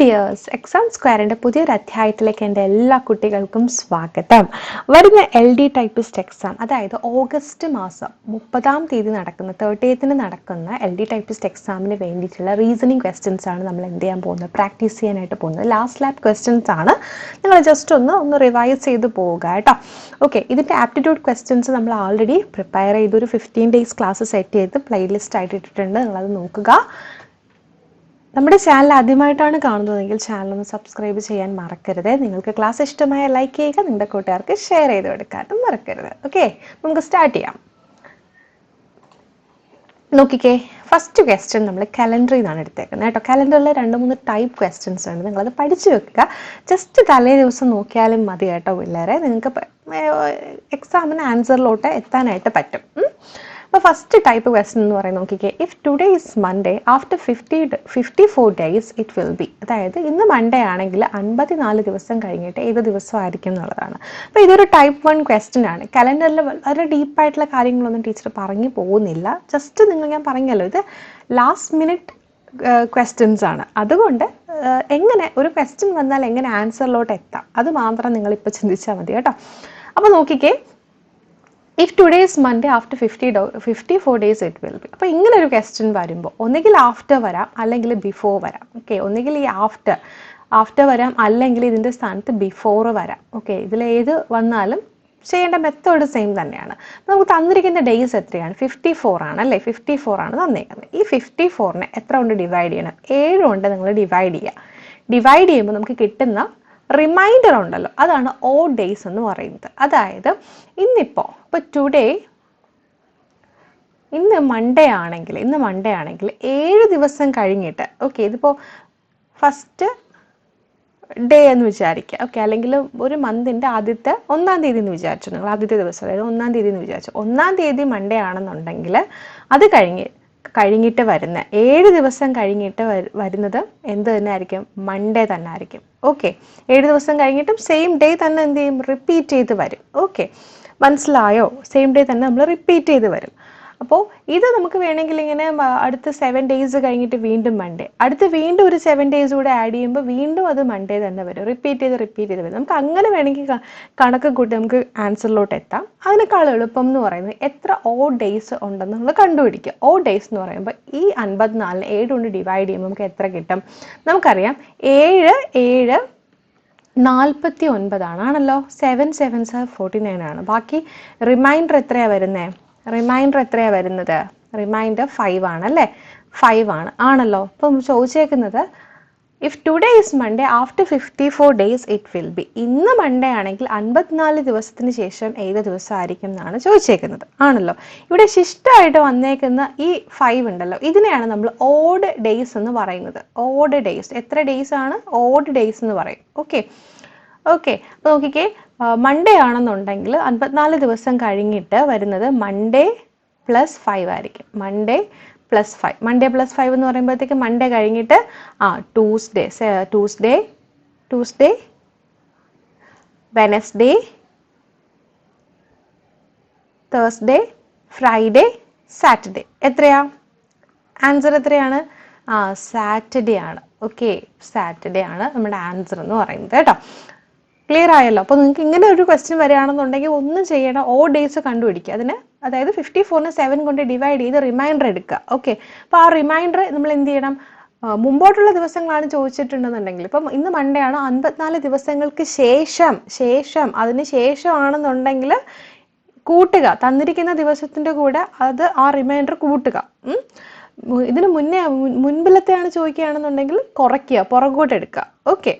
Dears, exam സ്ക്വയറിൻ്റെ പുതിയൊരു അധ്യായത്തിലേക്ക് എൻ്റെ എല്ലാ കുട്ടികൾക്കും സ്വാഗതം. വരുന്ന LD ടൈപ്പിസ്റ്റ് എക്സാം, അതായത് ഓഗസ്റ്റ് മാസം 30-ാം തീയതി നടക്കുന്ന 30th നടക്കുന്ന LD ടൈപ്പിസ്റ്റ് എക്സാമിന് വേണ്ടിയിട്ടുള്ള റീസണിങ് ക്വസ്റ്റ്യൻസ് ആണ് നമ്മൾ എന്ത് ചെയ്യാൻ പോകുന്നത്, പ്രാക്ടീസ് ചെയ്യാനായിട്ട് പോകുന്നത്. ലാസ്റ്റ് ലാബ് ക്വസ്റ്റ്യൻസ് ആണ്. നിങ്ങൾ ജസ്റ്റ് ഒന്ന് റിവൈസ് ചെയ്ത് പോവുക കേട്ടോ. ഓക്കെ, ഇതിൻ്റെ ആപ്റ്റിറ്റ്യൂഡ് ക്വസ്റ്റ്യൻസ് നമ്മൾ ആൾറെഡി പ്രിപ്പയർ ചെയ്ത് ഒരു 15 days ക്ലാസ് സെറ്റ് ചെയ്ത് പ്ലേലിസ്റ്റ് ആയിട്ട് ഇട്ടിട്ടുണ്ട്. നിങ്ങളത് നോക്കുക. നമ്മുടെ ചാനൽ ആദ്യമായിട്ടാണ് കാണുന്നതെങ്കിൽ ചാനൽ ഒന്ന് സബ്സ്ക്രൈബ് ചെയ്യാൻ മറക്കരുത്. നിങ്ങൾക്ക് ക്ലാസ് ഇഷ്ടമായ ലൈക്ക് ചെയ്യുക, നിങ്ങളുടെ കൂട്ടുകാർക്ക് ഷെയർ ചെയ്ത് കൊടുക്കാനും മറക്കരുത്. ഓക്കെ, നമുക്ക് സ്റ്റാർട്ട് ചെയ്യാം. നോക്കിക്കേ, ഫസ്റ്റ് ക്വസ്റ്റ്യൻ നമ്മൾ കലണ്ടറിൽ നിന്നാണ് എടുത്തേക്കുന്നത് കേട്ടോ. കലണ്ടറിൽ 2-3 ടൈപ്പ് ക്വസ്റ്റ്യൻസ് ഉണ്ട്. നിങ്ങളത് പഠിച്ചു വെക്കുക. ജസ്റ്റ് തലേ ദിവസം നോക്കിയാലും മതി കേട്ടോ പിള്ളേരെ. നിങ്ങൾക്ക് എക്സാമിന് ആൻസറിലോട്ട് എത്താനായിട്ട് പറ്റും. അപ്പോൾ ഫസ്റ്റ് ടൈപ്പ് ക്വസ്റ്റ്യൻ എന്ന് പറയുന്നത് നോക്കിക്കേ, if today is Monday after 54 days it will B. അതായത് ഇന്ന് മൺഡേ ആണെങ്കിൽ 54 ദിവസം കഴിഞ്ഞിട്ട് ഏത് ദിവസമായിരിക്കും എന്നുള്ളതാണ്. അപ്പോൾ ഇതൊരു ടൈപ്പ് 1 ക്വസ്റ്റ്യൻ ആണ്. കലണ്ടറിൽ വളരെ ഡീപ്പായിട്ടുള്ള കാര്യങ്ങളൊന്നും ടീച്ചർ പറഞ്ഞു പോകുന്നില്ല. ജസ്റ്റ് ഞാൻ പറഞ്ഞല്ലോ, ഇത് ലാസ്റ്റ് മിനിറ്റ് ക്വസ്റ്റ്യൻസ് ആണ്. അതുകൊണ്ട് എങ്ങനെ ഒരു ക്വസ്റ്റ്യൻ വന്നാൽ എങ്ങനെ ആൻസറിലോട്ട് എത്താം, അത് മാത്രം നിങ്ങളിപ്പോൾ ചിന്തിച്ചാൽ മതി കേട്ടോ. അപ്പോൾ നോക്കിക്കേ, if today is Monday after 54 days it will B. അപ്പോൾ ഇങ്ങനെ ഒരു ക്വസ്റ്റ്യൻ വരുമ്പോൾ ഒന്നുകിൽ ആഫ്റ്റർ വരാം, അല്ലെങ്കിൽ ബിഫോർ വരാം. ഓക്കെ, ഒന്നുകിൽ ഈ ആഫ്റ്റർ വരാം, അല്ലെങ്കിൽ ഇതിൻ്റെ സ്ഥാനത്ത് ബിഫോർ വരാം. ഓക്കെ, ഇതിലേത് വന്നാലും ചെയ്യേണ്ട മെത്തേഡ് സെയിം തന്നെയാണ്. നമുക്ക് തന്നിരിക്കുന്ന ഡേയ്സ് എത്രയാണ്? 54 ആണ് അല്ലേ? 54 ആണ് തന്നേക്കുന്നത്. ഈ 54നെ എത്ര കൊണ്ട് ഡിവൈഡ് ചെയ്യണം? 7 കൊണ്ട് നിങ്ങൾ ഡിവൈഡ് ചെയ്യുക. ഡിവൈഡ് ചെയ്യുമ്പോൾ നമുക്ക് കിട്ടുന്ന റിമൈൻഡർ ഉണ്ടല്ലോ, അതാണ് ഓഡ് ഡേയ്സ് എന്ന് പറയുന്നത്. അതായത് ഇന്നിപ്പോൾ ടുഡേ, ഇന്ന് മൺഡേ ആണെങ്കിൽ 7 ദിവസം കഴിഞ്ഞിട്ട്, ഓക്കെ, ഇതിപ്പോൾ ഫസ്റ്റ് ഡേ എന്ന് വിചാരിക്കുക. ഓക്കെ, അല്ലെങ്കിൽ ഒരു മന്തിൻ്റെ ആദ്യത്തെ 1-ാം തീയതി എന്ന് വിചാരിച്ചു. നിങ്ങൾ ആദ്യത്തെ ദിവസം, അതായത് 1-ാം തീയതി എന്ന് വിചാരിച്ചു. 1-ാം തീയതി മൺഡേ ആണെന്നുണ്ടെങ്കിൽ അത് കഴിഞ്ഞിട്ട് വരുന്ന 7 ദിവസം കഴിഞ്ഞിട്ട് വരുന്നത് എന്ത് തന്നെ ആയിരിക്കും? മൺഡേ തന്നെ ആയിരിക്കും. ഓക്കെ, 7 ദിവസം കഴിഞ്ഞിട്ടും സെയിം ഡേ തന്നെ എന്ത് ചെയ്യും? റിപ്പീറ്റ് ചെയ്ത് വരും. ഓക്കെ, മനസ്സിലായോ? സെയിം ഡേ തന്നെ നമ്മൾ റിപ്പീറ്റ് ചെയ്ത് വരും. അപ്പോൾ ഇത് നമുക്ക് വേണമെങ്കിൽ ഇങ്ങനെ അടുത്ത 7 days കഴിഞ്ഞിട്ട് വീണ്ടും മൺഡേ, അടുത്ത് വീണ്ടും ഒരു 7 days കൂടെ ആഡ് ചെയ്യുമ്പോൾ വീണ്ടും അത് മൺഡേ തന്നെ വരും. റിപ്പീറ്റ് ചെയ്ത് വരും. നമുക്ക് അങ്ങനെ വേണമെങ്കിൽ കണക്ക് കൂട്ടി നമുക്ക് ആൻസറിലോട്ട് എത്താം. അതിനേക്കാൾ എളുപ്പം എന്ന് പറയുന്നത് എത്ര ഓഡ് ഡേയ്സ് ഉണ്ടെന്ന് നമ്മൾ കണ്ടുപിടിക്കുക. ഓഡ് ഡേയ്സ് എന്ന് പറയുമ്പോൾ ഈ 54നെ 7 കൊണ്ട് ഡിവൈഡ് ചെയ്യുമ്പോൾ നമുക്ക് എത്ര കിട്ടും? നമുക്കറിയാം 7 49 ആണല്ലോ. 7 7s are 49 ആണ്. ബാക്കി റിമൈൻഡർ എത്രയാണ് വരുന്നത്? റിമൈൻഡർ 5 ആണല്ലേ? 5 ആണല്ലോ. അപ്പം ചോദിച്ചേക്കുന്നത് if today is Monday after 54 days it will be. ഇന്ന് മൺഡേ ആണെങ്കിൽ 54 ദിവസത്തിന് ശേഷം ഏത് ദിവസം ആയിരിക്കും എന്നാണ് ചോദിച്ചേക്കുന്നത്. ആണല്ലോ. ഇവിടെ ശിഷ്ടമായിട്ട് വന്നേക്കുന്ന ഈ 5 ഉണ്ടല്ലോ, ഇതിനെയാണ് നമ്മൾ ഓഡ് ഡേയ്സ് എന്ന് പറയുന്നത്. ഓഡ് ഡേയ്സ് എത്ര ഡേയ്സ് ആണ്? ഓഡ് ഡേയ്സ് എന്ന് പറയും. ഓക്കെ, അപ്പോൾ നോക്കിക്കേ, മൺഡേ ആണെന്നുണ്ടെങ്കിൽ 54 ദിവസം കഴിഞ്ഞിട്ട് വരുന്നത് മൺഡേ പ്ലസ് 5 ആയിരിക്കും. മൺഡേ പ്ലസ് 5 എന്ന് പറയുമ്പോഴത്തേക്ക് മൺഡേ കഴിഞ്ഞിട്ട് Tuesday, Wednesday, Thursday, Friday, Saturday. എത്രയാ ആൻസർ? എത്രയാണ്? സാറ്റർഡേ ആണ്. ഓക്കെ, സാറ്റർഡേ ആണ് നമ്മുടെ ആൻസർ എന്ന് പറയുന്നത് കേട്ടോ. ക്ലിയർ ആയല്ലോ? അപ്പോൾ നിങ്ങൾക്ക് ഇങ്ങനെ ഒരു ക്വസ്റ്റ്യൻ വരികയാണെന്നുണ്ടെങ്കിൽ ഒന്നും ചെയ്യണം, ഓഡ് ഡേയ്സ് കണ്ടുപിടിക്കുക. അതിന് അതായത് 54നെ 7 കൊണ്ട് ഡിവൈഡ് ചെയ്ത് റിമൈൻഡർ എടുക്കുക. ഓക്കെ, അപ്പോൾ ആ റിമൈൻഡർ നമ്മൾ എന്ത് ചെയ്യണം? മുമ്പോട്ടുള്ള ദിവസങ്ങളാണ് ചോദിച്ചിട്ടുണ്ടെന്നുണ്ടെങ്കിൽ, ഇപ്പം ഇന്ന് മൺഡേ ആണ്, 54 ദിവസങ്ങൾക്ക് ശേഷം അതിന് ശേഷമാണെന്നുണ്ടെങ്കിൽ കൂട്ടുക, തന്നിരിക്കുന്ന ദിവസത്തിൻ്റെ കൂടെ അത് ആ റിമൈൻഡർ കൂട്ടുക. ഇതിന് മുൻപിലത്തെയാണ് ചോദിക്കുകയാണെന്നുണ്ടെങ്കിൽ കുറയ്ക്കുക, പുറകോട്ട് എടുക്കുക. ഓക്കെ,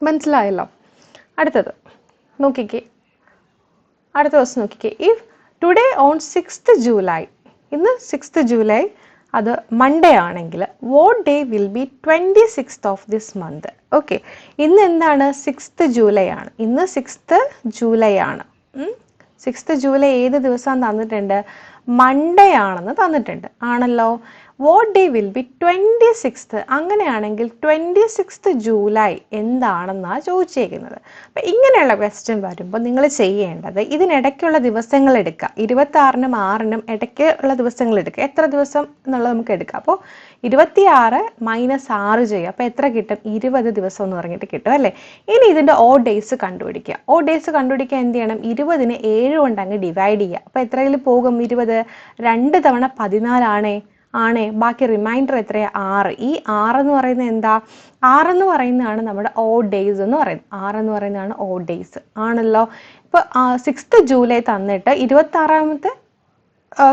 മനസ്സിലായല്ലോ? അടുത്തത് നോക്കിക്കേ, അടുത്ത ദിവസം നോക്കിക്കേ, if today on 6th July, ഇന്ന് 6th July അത് മൺഡേ ആണെങ്കിൽ what day will be 26th of this month. Okay, ഇന്ന് എന്താണ്? 6th July ആണ്. ഇന്ന് 6th July ആണ്. 6th July ഏത് ദിവസം തന്നിട്ടുണ്ട്? മൺഡേ ആണെന്ന് തന്നിട്ടുണ്ട്. ആണല്ലോ. What day will be 26th? അങ്ങനെയാണെങ്കിൽ 26th ജൂലൈ എന്താണെന്നാണ് ചോദിച്ചേക്കുന്നത്. അപ്പം ഇങ്ങനെയുള്ള ക്വസ്റ്റ്യൻ വരുമ്പോൾ നിങ്ങൾ ചെയ്യേണ്ടത് ഇതിനിടയ്ക്കുള്ള ദിവസങ്ങൾ എടുക്കുക. 26നും 6നും ഇടയ്ക്ക് ഉള്ള ദിവസങ്ങൾ എടുക്കുക. എത്ര ദിവസം എന്നുള്ളത് നമുക്ക് എടുക്കാം. അപ്പോൾ 26 - 6 ചെയ്യുക. അപ്പോൾ എത്ര കിട്ടും? 20 ദിവസം എന്ന് പറഞ്ഞിട്ട് കിട്ടും അല്ലേ. ഇനി ഇതിൻ്റെ ഓഡ് ഡേയ്സ് കണ്ടുപിടിക്കുക. ഓഡ് ഡേയ്സ് കണ്ടുപിടിക്കാൻ എന്ത് ചെയ്യണം? 20നെ 7 കൊണ്ട് അങ്ങ് ഡിവൈഡ് ചെയ്യുക. അപ്പോൾ എത്രയിൽ പോകും 20? 2 തവണ 14 ആണേ. ബാക്കി റിമൈൻഡർ എത്രയാ? 6. ഈ 6 എന്ന് പറയുന്നത് എന്താ? 6 എന്ന് പറയുന്നതാണ് നമ്മുടെ ഓഡ് ഡേയ്സ് എന്ന് പറയുന്നത്. 6 എന്ന് പറയുന്നതാണ് ഓഡ് ഡേയ്സ് ആണല്ലോ. ഇപ്പോൾ 6th ജൂലൈ തന്നിട്ട് 26ാമത്തെ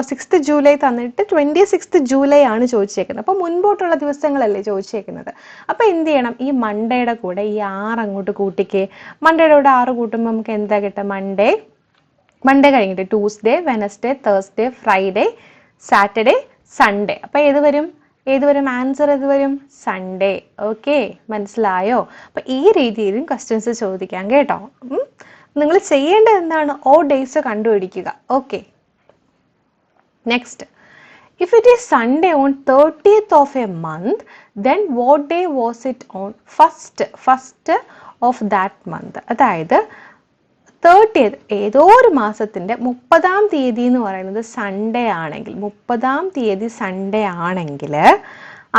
6th ജൂലൈ തന്നിട്ട് 26th ജൂലൈ ആണ് ചോദിച്ചേക്കുന്നത്. അപ്പോൾ മുൻപോട്ടുള്ള ദിവസങ്ങളല്ലേ ചോദിച്ചേക്കുന്നത്. അപ്പോൾ എന്ത് ചെയ്യണം? ഈ മൺഡേയുടെ കൂടെ ഈ 6 അങ്ങോട്ട് കൂട്ടിക്കേ. മൺഡേയുടെ കൂടെ 6 കൂട്ടുമ്പോൾ നമുക്ക് എന്താ കിട്ടുക? മൺഡേ കഴിഞ്ഞിട്ട് Tuesday, Wednesday, Thursday, Friday, Saturday, Sunday. അപ്പോൾ ഏത് വരും? ആൻസർ ഏത് വരും? സൺഡേ. ഓക്കെ, മനസ്സിലായോ? അപ്പോൾ ഈ രീതിയിലും ക്വസ്റ്റ്യൻസ് ചോദിക്കാം കേട്ടോ. നിങ്ങൾ ചെയ്യേണ്ടത് എന്താണ്? ഓഡ് ഡേയ്സ് കണ്ടുപിടിക്കുക. Okay, next. If it is Sunday on 30th of a month, then what day was it on first of that month? അതായത് 30th ഏതോ ഒരു മാസത്തിൻ്റെ 30ാം തീയതി എന്ന് പറയുന്നത് സൺഡേ ആണെങ്കിൽ, 30ാം തീയതി സൺഡേ ആണെങ്കിൽ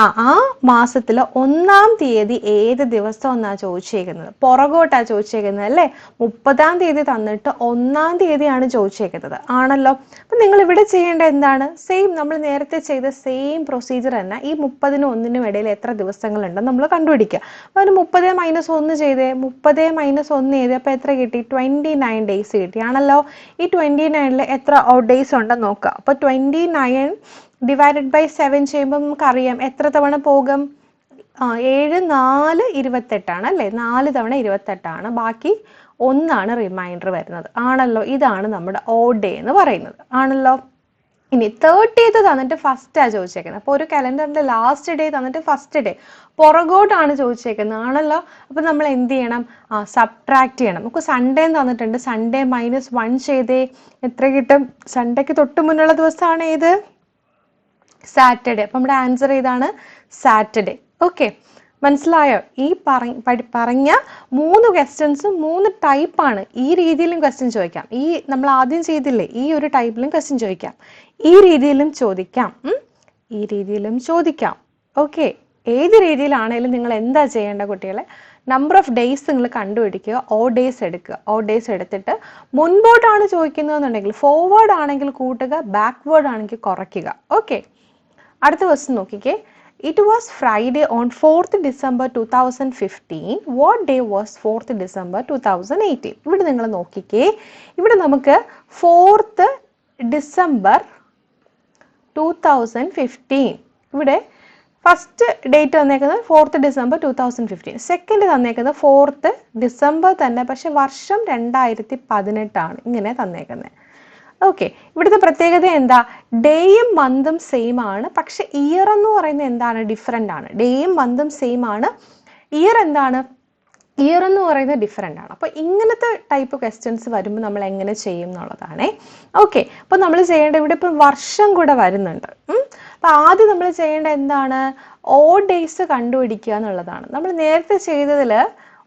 ആ മാസത്തിൽ 1ാം തീയതി ഏത് ദിവസം എന്നാണ് ചോദിച്ചേക്കുന്നത്? പുറകോട്ടാണ് ചോദിച്ചേക്കുന്നത് അല്ലേ. 30ാം തീയതി തന്നിട്ട് 1ാം തീയതിയാണ് ചോദിച്ചേക്കുന്നത് ആണല്ലോ. അപ്പം നിങ്ങൾ ഇവിടെ ചെയ്യേണ്ടത് എന്താണ്? സെയിം നമ്മൾ നേരത്തെ ചെയ്ത സെയിം പ്രൊസീജിയർ തന്നെ. ഈ 30നും 1നും ഇടയിൽ എത്ര ദിവസങ്ങളുണ്ടെന്ന് നമ്മൾ കണ്ടുപിടിക്കുക. അപ്പോൾ അതിന് 30 - 1 ചെയ്തേ. 30 - 1 ചെയ്തേ. അപ്പോൾ എത്ര കിട്ടി? 29 ഡേയ്സ് കിട്ടി ആണല്ലോ. ഈ 29ൽ എത്ര ഓഡ് ഡേയ്സ് ഉണ്ടെന്ന് നോക്കുക. അപ്പോൾ 29 ഡിവൈഡഡ് ബൈ 7 ചെയ്യുമ്പോൾ നമുക്കറിയാം എത്ര തവണ പോകും? 7 4 28 അല്ലേ. 4 തവണ 28. ബാക്കി 1 റിമൈൻഡർ വരുന്നത് ആണല്ലോ. ഇതാണ് നമ്മുടെ ഓഡ് ഡേ എന്ന് പറയുന്നത് ആണല്ലോ. ഇനി 30th തന്നിട്ട് ഫസ്റ്റാണ് ചോദിച്ചേക്കുന്നത്. അപ്പോൾ ഒരു കലണ്ടറിൻ്റെ ലാസ്റ്റ് ഡേ തന്നിട്ട് ഫസ്റ്റ് ഡേ പുറകോട്ടാണ് ചോദിച്ചേക്കുന്നത് ആണല്ലോ. അപ്പോൾ നമ്മൾ എന്ത് ചെയ്യണം? സബ്ട്രാക്ട് ചെയ്യണം. നമുക്ക് സൺഡേ തന്നിട്ടുണ്ട്. സൺഡേ -1 ചെയ്തേ. എത്ര കിട്ടും? സൺഡേക്ക് തൊട്ട് മുന്നുള്ള ദിവസമാണ് ഏത്? സാറ്റർഡേ. അപ്പം നമ്മുടെ ആൻസർ ഏതാണ്? സാറ്റർഡേ. ഓക്കെ, മനസ്സിലായോ? ഈ പറഞ്ഞ 3 ക്വസ്റ്റ്യൻസും 3 ടൈപ്പാണ്. ഈ രീതിയിലും ക്വസ്റ്റ്യൻ ചോദിക്കാം. ഈ നമ്മൾ ആദ്യം ചെയ്തില്ലേ, ഈ ഒരു ടൈപ്പിലും ക്വസ്റ്റ്യൻ ചോദിക്കാം. ഈ രീതിയിലും ചോദിക്കാം. ഓക്കെ, ഏത് രീതിയിലാണേലും നിങ്ങൾ എന്താ ചെയ്യേണ്ട കുട്ടികളെ? നമ്പർ ഓഫ് ഡേയ്സ് നിങ്ങൾ കണ്ടുപിടിക്കുക. ഓഡ് ഡേയ്സ് എടുക്കുക. ഓഡ് ഡേയ്സ് എടുത്തിട്ട് മുൻപോട്ടാണ് ചോദിക്കുന്നതെന്നുണ്ടെങ്കിൽ ഫോർവേഡ് ആണെങ്കിൽ കൂട്ടുക, ബാക്ക്വേർഡ് ആണെങ്കിൽ കുറയ്ക്കുക. ഓക്കെ, അടുത്ത ക്വസ്റ്റ്യൻ നോക്കിക്കേ. It was Friday on 4th December 2015. What day was 4th December 2018? ഇവിടെ നിങ്ങൾ നോക്കിക്കേ. ഇവിടെ നമുക്ക് 4th December 2015. ഇവിടെ ഫസ്റ്റ് ഡേറ്റ് തന്നേക്കുന്നത് 4th December 2015. സെക്കൻഡ് തന്നേക്കുന്നത് 4th December തന്നെ, പക്ഷെ വർഷം 2018 ഇങ്ങനെ തന്നേക്കുന്നത്. ഓക്കെ, ഇവിടുത്തെ പ്രത്യേകത എന്താ? ഡേയും മന്തും സെയിം ആണ്, പക്ഷെ ഇയർ എന്ന് പറയുന്നത് എന്താണ്? ഡിഫറെൻ്റ് ആണ്. ഡേയും മന്തും സെയിം ആണ്, ഇയർ എന്താണ്? ഇയർ എന്ന് പറയുന്നത് ഡിഫറെൻ്റ് ആണ്. അപ്പോൾ ഇങ്ങനത്തെ ടൈപ്പ് ക്വസ്റ്റ്യൻസ് വരുമ്പോൾ നമ്മൾ എങ്ങനെ ചെയ്യും എന്നുള്ളതാണേ. ഓക്കെ, അപ്പോൾ നമ്മൾ ചെയ്യേണ്ട ഇവിടെ ഇപ്പം വർഷം കൂടെ വരുന്നുണ്ട്. അപ്പോൾ ആദ്യം നമ്മൾ ചെയ്യേണ്ട എന്താണ്? ഓഡ് ഡേയ്സ് കണ്ടുപിടിക്കുക എന്നുള്ളതാണ്. നമ്മൾ നേരത്തെ ചെയ്തതിൽ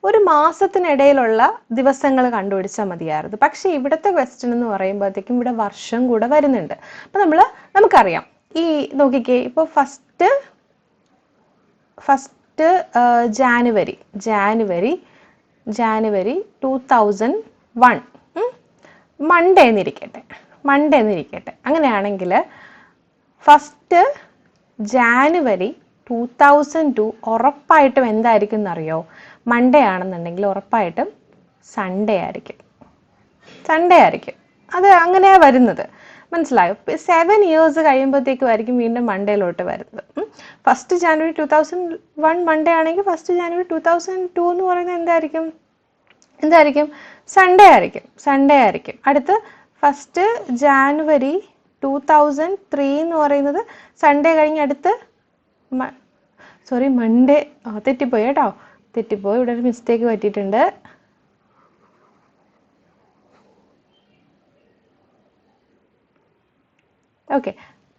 ഒരു മാസത്തിനിടയിലുള്ള ദിവസങ്ങൾ കണ്ടുപിടിച്ചാൽ മതിയായിരുന്നു. പക്ഷേ ഇവിടുത്തെ ക്വസ്റ്റ്യൻ എന്ന് പറയുമ്പോഴത്തേക്കും ഇവിടെ വർഷം കൂടെ വരുന്നുണ്ട്. അപ്പം നമുക്കറിയാം. ഈ നോക്കിക്കേ, ഇപ്പോൾ ഫസ്റ്റ് ജാനുവരി 2001 മൺഡേ എന്നിരിക്കട്ടെ. അങ്ങനെയാണെങ്കിൽ ഫസ്റ്റ് ജാനുവരി 2002 ഉറപ്പായിട്ടും എന്തായിരിക്കും എന്നറിയോ? മൺഡേ ആണെന്നുണ്ടെങ്കിൽ ഉറപ്പായിട്ടും സൺഡേ ആയിരിക്കും. അത് അങ്ങനെയാണ് വരുന്നത്. മനസ്സിലായോ? 7 years കഴിയുമ്പോഴത്തേക്കും വീണ്ടും മൺഡേയിലോട്ട് വരുന്നത്. ഫസ്റ്റ് ജാനുവരി 2001 മൺഡേ ആണെങ്കിൽ ഫസ്റ്റ് ജാനുവരി 2002 എന്ന് പറയുന്നത് എന്തായിരിക്കും? സൺഡേ ആയിരിക്കും. അടുത്ത് ഫസ്റ്റ് ജാനുവരി 2003 എന്ന് പറയുന്നത് സൺഡേ കഴിഞ്ഞ് അടുത്ത് മൺഡേ. തെറ്റിപ്പോയി കേട്ടോ, ഇവിടെ ഒരു മിസ്റ്റേക്ക് പറ്റിയിട്ടുണ്ട്. ഓക്കെ,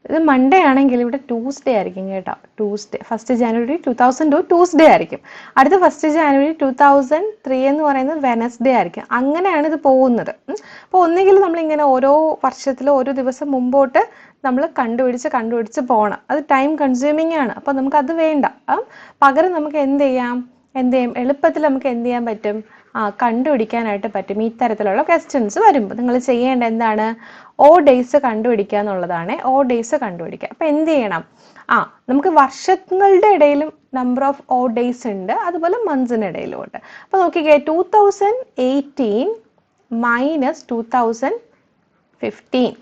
ഇത് മൺഡേ ആണെങ്കിൽ ഇവിടെ ട്യൂസ്ഡേ ആയിരിക്കും കേട്ടോ. ട്യൂസ്ഡേ 1st January 2002 ട്യൂസ്ഡേ ആയിരിക്കും. അടുത്ത 1st January 2003 എന്ന് പറയുന്നത് വെനസ്ഡേ ആയിരിക്കും. അങ്ങനെയാണ് ഇത് പോകുന്നത്. അപ്പോൾ ഒന്നുകിൽ നമ്മളിങ്ങനെ ഓരോ വർഷത്തിലും ഓരോ ദിവസം മുമ്പോട്ട് നമ്മൾ കണ്ടുപിടിച്ച് പോകണം. അത് ടൈം കൺസ്യൂമിങ് ആണ്. അപ്പോൾ നമുക്കത് വേണ്ട. പകരം നമുക്ക് എന്ത് ചെയ്യാം, എളുപ്പത്തിൽ നമുക്ക് എന്ത് ചെയ്യാൻ പറ്റും, കണ്ടുപിടിക്കാനായിട്ട് പറ്റും. ഇത്തരത്തിലുള്ള ക്വസ്റ്റ്യൻസ് വരുമ്പോൾ നിങ്ങൾ ചെയ്യേണ്ട എന്താണ്, ഓ ഡേയ്സ് കണ്ടുപിടിക്കുക എന്നുള്ളതാണ്. ഓ ഡേയ്സ് കണ്ടുപിടിക്കുക. അപ്പം എന്ത് ചെയ്യണം, നമുക്ക് വർഷങ്ങളുടെ ഇടയിലും നമ്പർ ഓഫ് ഓ ഡേയ്സ് ഉണ്ട്, അതുപോലെ മന്ത്സിന് ഇടയിലും ഉണ്ട്. അപ്പോൾ നോക്കിക്കേ, 2018 മൈനസ് 2015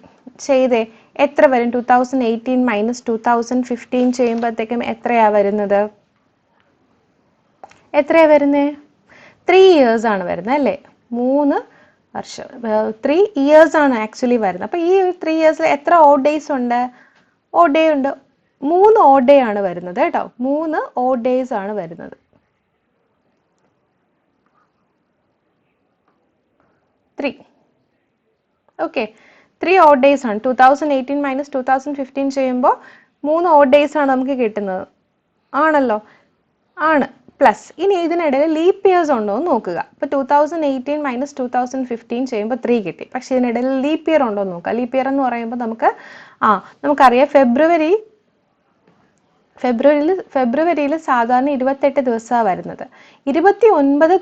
ചെയ്തേ എത്ര വരും? 2018 മൈനസ് 2015 ചെയ്യുമ്പോഴത്തേക്കും എത്രയാ വരുന്നത്? 3 years ആണ് വരുന്നത് അല്ലേ? 3 വർഷം, 3 years ആണ് ആക്ച്വലി വരുന്നത്. അപ്പോൾ ഈ 3 yearsൽ എത്ര ഓഡ് ഡേയ്സ് ഉണ്ട്? ഓഡ് ഡേ ഉണ്ട്, 3 ഓഡ് ഡേ ആണ് വരുന്നത് കേട്ടോ. 3 ഓഡ് ഡേയ്സ് ആണ് വരുന്നത്. 3 ഓക്കെ, 3 ഓഡ് ഡേയ്സ് ആണ്. 2018 മൈനസ് 2015 ചെയ്യുമ്പോൾ 3 ഓഡ് ഡേയ്സ് ആണ് നമുക്ക് കിട്ടുന്നത്, ആണല്ലോ? ആണ്. പ്ലസ് ഇനി ഇതിനിടയിൽ ലീപ്പ് ഇയേഴ്സ് ഉണ്ടോ എന്ന് നോക്കുക. ഇപ്പോൾ 2018 മൈനസ് 2015 ചെയ്യുമ്പോൾ 3 കിട്ടി. പക്ഷെ ഇതിനിടയിൽ ലീപ്പ് ഇയർ ഉണ്ടോ എന്ന് നോക്കുക. ലീപ്പ് ഇയർ എന്ന് പറയുമ്പോൾ നമുക്കറിയാം ഫെബ്രുവരിയിൽ സാധാരണ 28 ദിവസമാണ് വരുന്നത്. 29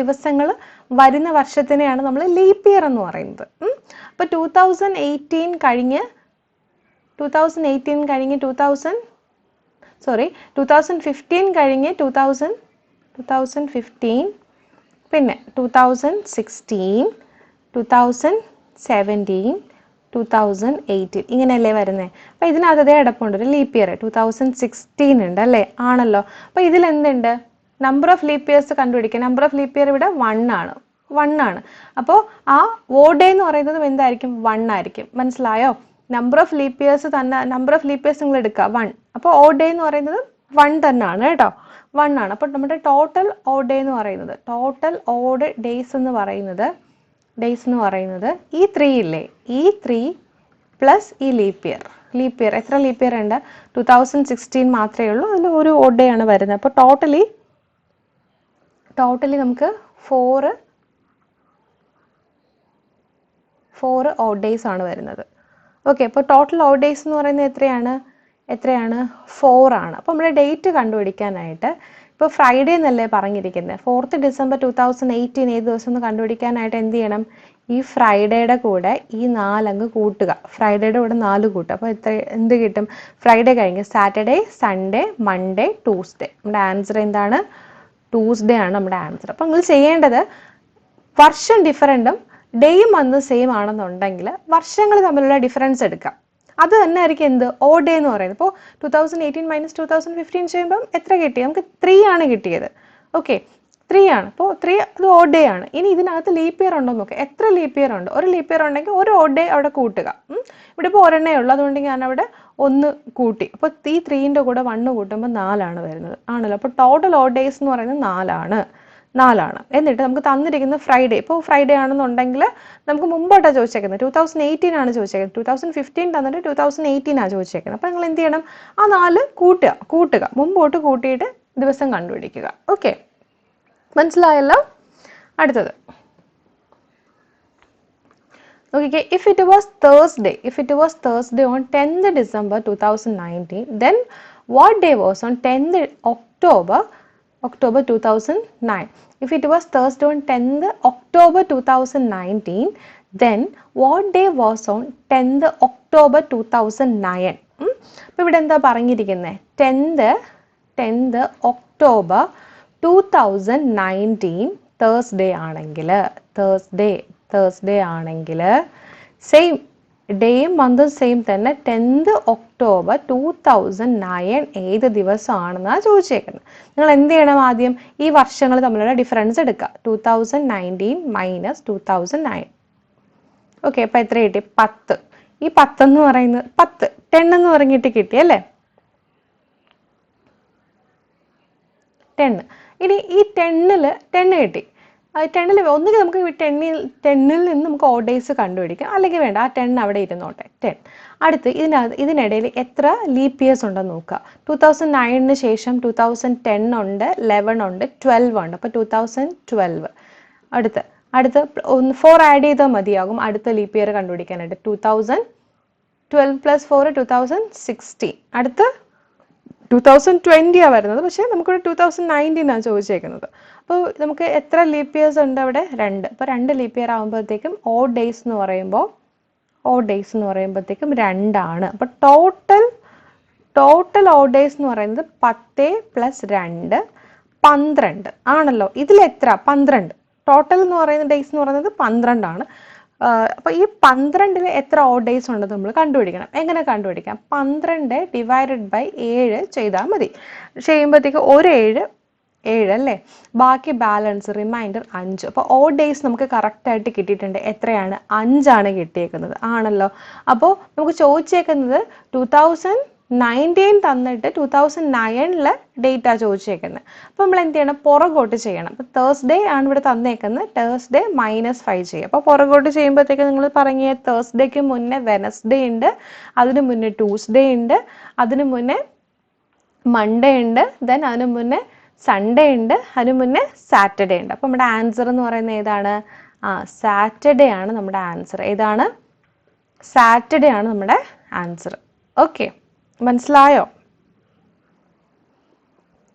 ദിവസങ്ങൾ വരുന്ന വർഷത്തിനെയാണ് നമ്മൾ ലീപ്പ് ഇയർ എന്ന് പറയുന്നത്. അപ്പോൾ 2015 കഴിഞ്ഞ് 2015 കഴിഞ്ഞ് 2015 പിന്നെ 2016, 2017, 2018 ഇങ്ങനെയല്ലേ വരുന്നത്. അപ്പോൾ ഇതിനകത്ത് അതേ അടപ്പുണ്ട്, ഒരു ലീപ്പ് ഇയർ 2016 ഉണ്ട് അല്ലേ? ആണല്ലോ. അപ്പോൾ ഇതിൽ എന്തുണ്ട്? നമ്പർ ഓഫ് ലീപ്പ് ഇയേഴ്സ് കണ്ടുപിടിക്കുക. നമ്പർ ഓഫ് ലീപ്പ് ഇയർ ഇവിടെ 1 ആണ്. അപ്പോൾ ആ ഓഡ് ഡേ എന്ന് പറയുന്നത് എന്തായിരിക്കും? 1 ആയിരിക്കും. മനസ്സിലായോ? നമ്പർ ഓഫ് ലീപ്പ് ഇയേഴ്സ് നിങ്ങൾ എടുക്കുക 1. അപ്പോൾ ഓഡ് ഡേ എന്ന് പറയുന്നത് 1 തന്നെയാണ് കേട്ടോ, 1 ആണ്. അപ്പോൾ നമ്മുടെ ടോട്ടൽ ഓഡ് ഡേ എന്ന് പറയുന്നത്, ടോട്ടൽ ഓഡ് ഡേയ്സ് എന്ന് പറയുന്നത് ഈ 3 ഇല്ലേ, ഈ 3 പ്ലസ് ഈ ലീപ്പ് ഇയർ. എത്ര ലീപ്പ് ഇയർ ഉണ്ട്? 2016 മാത്രമേ ഉള്ളൂ, അതിൽ ഒരു ഓഡ് ഡേ ആണ് വരുന്നത്. അപ്പോൾ ടോട്ടലി നമുക്ക് 4 ഓഡ് ഡേയ്സ് ആണ് വരുന്നത്. ഓക്കെ, അപ്പോൾ ടോട്ടൽ ഓഡ് ഡേയ്സ് എന്ന് പറയുന്നത് എത്രയാണ്? 4 ആണ്. അപ്പോൾ നമ്മുടെ ഡേറ്റ് കണ്ടുപിടിക്കാനായിട്ട്, ഇപ്പോൾ ഫ്രൈഡേ എന്നല്ലേ പറഞ്ഞിരിക്കുന്നത്, 4th December 2018 ഏത് ദിവസം എന്ന് കണ്ടുപിടിക്കാനായിട്ട് എന്ത് ചെയ്യണം? ഈ ഫ്രൈഡേയുടെ കൂടെ ഈ 4 അങ്ങ് കൂട്ടുക. ഫ്രൈഡേയുടെ കൂടെ 4 കൂട്ടുക. അപ്പോൾ എന്ത് കിട്ടും? ഫ്രൈഡേ കഴിഞ്ഞ് സാറ്റർഡേ, സൺഡേ, മൺഡേ, ട്യൂസ്ഡേ. നമ്മുടെ ആൻസർ എന്താണ്? ട്യൂസ്ഡേ ആണ് നമ്മുടെ ആൻസർ. അപ്പോൾ നിങ്ങൾ ചെയ്യേണ്ടത്, വർഷം ഡിഫറൻറ്റും ഡേയും മന്ത് സെയിം ആണെന്നുണ്ടെങ്കിൽ വർഷങ്ങൾ തമ്മിലുള്ള ഡിഫറൻസ് എടുക്കാം. അത് തന്നെ ആയിരിക്കും എന്ത്? ഓഡ് ഡേ എന്ന് പറയുന്നത്. ഇപ്പോൾ 2018 മൈനസ് 2015 ചെയ്യുമ്പം എത്ര കിട്ടി? നമുക്ക് 3 ആണ് കിട്ടിയത്. ഓക്കെ, 3 ആണ്. അപ്പോൾ 3 അത് ഓഡ് ഡേ ആണ്. ഇനി ഇതിനകത്ത് ലീപ്പ് ഇയർ ഉണ്ടോ എന്ന് നോക്കുക. എത്ര ലീപ്പ് ഇയർ ഉണ്ട്? ഒരു ലീപ്പ് ഇയർ ഉണ്ടെങ്കിൽ ഒരു ഓഡ് ഡേ അവിടെ കൂട്ടുക. ഇവിടെ ഇപ്പോൾ ഒരെണ്ണേ ഉള്ളൂ, അതുകൊണ്ട് ഞാൻ അവിടെ 1 കൂട്ടി. അപ്പോൾ ഈ 3ൻ്റെ കൂടെ 1 കൂട്ടുമ്പോൾ 4 ആണ് വരുന്നത്, ആണല്ലോ? അപ്പോൾ ടോട്ടൽ ഓഡ് ഡേയ്സ് എന്ന് പറയുന്നത് 4 ആണ്. എന്നിട്ട് നമുക്ക് തന്നിരിക്കുന്ന ഫ്രൈഡേ, ഇപ്പോൾ ഫ്രൈഡേ ആണെന്നുണ്ടെങ്കിൽ നമുക്ക് മുമ്പോട്ടാണ് ചോദിച്ചേക്കുന്നത്, 2018 ആണ് ചോദിച്ചേക്കുന്നത്. 2015 തന്നിട്ട് 2018 ആണ് ചോദിച്ചേക്കുന്നത്. അപ്പോൾ നിങ്ങൾ എന്ത് ചെയ്യണം? ആ 4 കൂട്ടുക, മുമ്പോട്ട് കൂട്ടിയിട്ട് ദിവസം കണ്ടുപിടിക്കുക. ഓക്കെ, മനസ്സിലായല്ലോ? അടുത്തത് നോക്കിക്കേ, if it was Thursday on 10th December 2019, then what day was on 10th October 2009? If it was Thursday on 10th October 2019, then what day was on 10th October 2009? അപ്പോൾ ഇവിടെ എന്താ പറഞ്ഞിരിക്കുന്നത്? 10th October 2019 Thursday ആണെങ്കിൽ same ഡേയും മന്തും same തന്നെ. 10th October 2009 ഏത് ദിവസമാണെന്നാണ് ചോദിച്ചേക്കുന്നത്. നിങ്ങൾ എന്ത് ചെയ്യണം? ആദ്യം ഈ വർഷങ്ങൾ തമ്മിലുള്ള ഡിഫറൻസ് എടുക്കുക. 2019 മൈനസ് 2009. ഓക്കെ, അപ്പോൾ എത്ര കിട്ടി? 10. ഈ 10 എന്ന് പറയുന്നത് 10 എന്ന് പറഞ്ഞിട്ട് കിട്ടി അല്ലേ? 10. ഇനി ഈ 10 കിട്ടി. 10ൽ ഒന്നുകിൽ നമുക്ക് ടെന്നിൽ നിന്ന് നമുക്ക് ഓഡ് ഡേയ്സ് കണ്ടുപിടിക്കാം, അല്ലെങ്കിൽ വേണ്ട ആ 10 അവിടെ ഇരുന്നോട്ടെ 10. അടുത്ത് ഇതിനിടയിൽ എത്ര ലീപ്പ് ഇയേഴ്സ് ഉണ്ടെന്ന് നോക്കുക. 2009 ശേഷം 2010 ഉണ്ട്, 11 ഉണ്ട്, 12 ഉണ്ട്. അപ്പോൾ 2012. അടുത്ത് 4 ആഡ് ചെയ്താൽ മതിയാകും അടുത്ത ലീപ്പ് ഇയർ കണ്ടുപിടിക്കാനായിട്ട്. 2012 + 4 2016. അടുത്ത് 2020 വരുന്നത്, പക്ഷേ നമുക്കിവിടെ 2019 ചോദിച്ചേക്കുന്നത്. അപ്പോൾ നമുക്ക് എത്ര ലീപ്പ് ഇയേഴ്സ് ഉണ്ട് അവിടെ? 2. അപ്പോൾ 2 ലീപ്പ് ഇയർ ആകുമ്പോഴത്തേക്കും ഓഡ് ഡേയ്സ് എന്ന് പറയുമ്പോഴത്തേക്കും 2 ആണ്. അപ്പോൾ ടോട്ടൽ ഓഡ് ഡേയ്സ് എന്ന് പറയുന്നത് 10 + 2 12 ആണല്ലോ. ഇതിലെത്ര? 12. ടോട്ടൽ എന്ന് പറയുന്ന ഡേയ്സ് എന്ന് പറയുന്നത് 12 ആണ്. അപ്പോൾ ഈ 12ൽ എത്ര ഓഡ് ഡേയ്സ് ഉണ്ടെന്ന് നമ്മൾ കണ്ടുപിടിക്കണം. എങ്ങനെ കണ്ടുപിടിക്കാം? 12 ÷ 7 ചെയ്താൽ മതി. ചെയ്യുമ്പോഴത്തേക്ക് ഒരു 7 അല്ലേ, ബാക്കി ബാലൻസ് റിമൈൻഡർ 5. അപ്പോൾ ഓഡ് ഡേയ്സ് നമുക്ക് കറക്റ്റായിട്ട് കിട്ടിയിട്ടുണ്ട്. എത്രയാണ്? 5 ആണ് കിട്ടിയേക്കുന്നത് ആണല്ലോ. അപ്പോൾ നമുക്ക് ചോദിച്ചേക്കുന്നത് 2019 തന്നിട്ട് 2009 ഡേറ്റാ ചോദിച്ചേക്കുന്നത്. അപ്പോൾ നമ്മൾ എന്ത് ചെയ്യണം? പുറകോട്ട് ചെയ്യണം. അപ്പോൾ തേഴ്സ്ഡേ ആണ് ഇവിടെ തന്നേക്കുന്നത്, തേഴ്സ്ഡേ -5 ചെയ്യും. അപ്പോൾ പുറകോട്ട് ചെയ്യുമ്പോഴത്തേക്ക് നിങ്ങൾ പറഞ്ഞ തേഴ്സ്ഡേക്ക് മുന്നേ വെനസ്ഡേ ഉണ്ട്, അതിന് മുന്നേ ട്യൂസ്ഡേ ഉണ്ട്, അതിന് മുന്നേ മൺഡേ ഉണ്ട്, ദെൻ അതിന് മുന്നേ സൺഡേ ഉണ്ട്, അതിന് മുന്നേ സാറ്റർഡേ ഉണ്ട്. അപ്പോൾ നമ്മുടെ ആൻസർ എന്ന് പറയുന്നത് ഏതാണ്? സാറ്റർഡേ ആണ് നമ്മുടെ ആൻസർ. ഏതാണ്? സാറ്റർഡേ ആണ് നമ്മുടെ ആൻസർ. ഓക്കെ, മനസ്സിലായോ?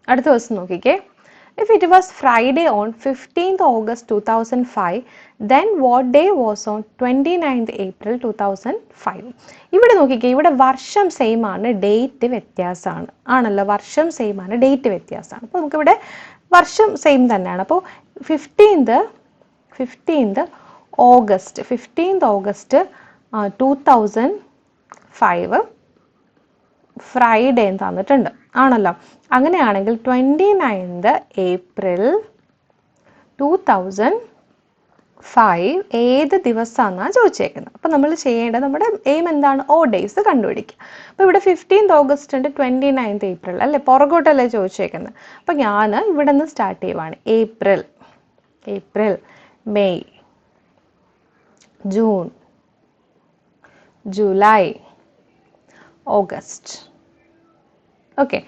അടുത്ത ദിവസം നോക്കിക്കേ. If it was Friday on 15th August 2005, then what day was on 29th April 2005? ഇവിടെ നോക്കിക്കേ, ഇവിടെ വർഷം സെയിം ആണ്, ഡേറ്റ് വ്യത്യാസമാണ് ആണല്ലോ. വർഷം സെയിം ആണ്, ഡേറ്റ് വ്യത്യാസമാണ്. അപ്പോൾ നമുക്കിവിടെ വർഷം സെയിം തന്നെയാണ്. അപ്പോൾ 15th ഓഗസ്റ്റ് 2005 ഫ്രൈഡേ തന്നിട്ടുണ്ട് ആണല്ലോ. അങ്ങനെയാണെങ്കിൽ 29th April 2005 ഏത് ദിവസമാണെന്നാണ് ചോദിച്ചേക്കുന്നത്. അപ്പം നമ്മൾ ചെയ്യേണ്ടത്, നമ്മുടെ എയിം എന്താണ്? ഓഡ് ഡേയ്സ് കണ്ടുപിടിക്കുക. അപ്പോൾ ഇവിടെ 15th ഓഗസ്റ്റ് ഉണ്ട്, 29th April അല്ലേ, പുറകോട്ടല്ലേ ചോദിച്ചേക്കുന്നത്. അപ്പം ഞാൻ ഇവിടെ നിന്ന് സ്റ്റാർട്ട് ചെയ്യുവാണ്. April, May, June, July, August. Okay,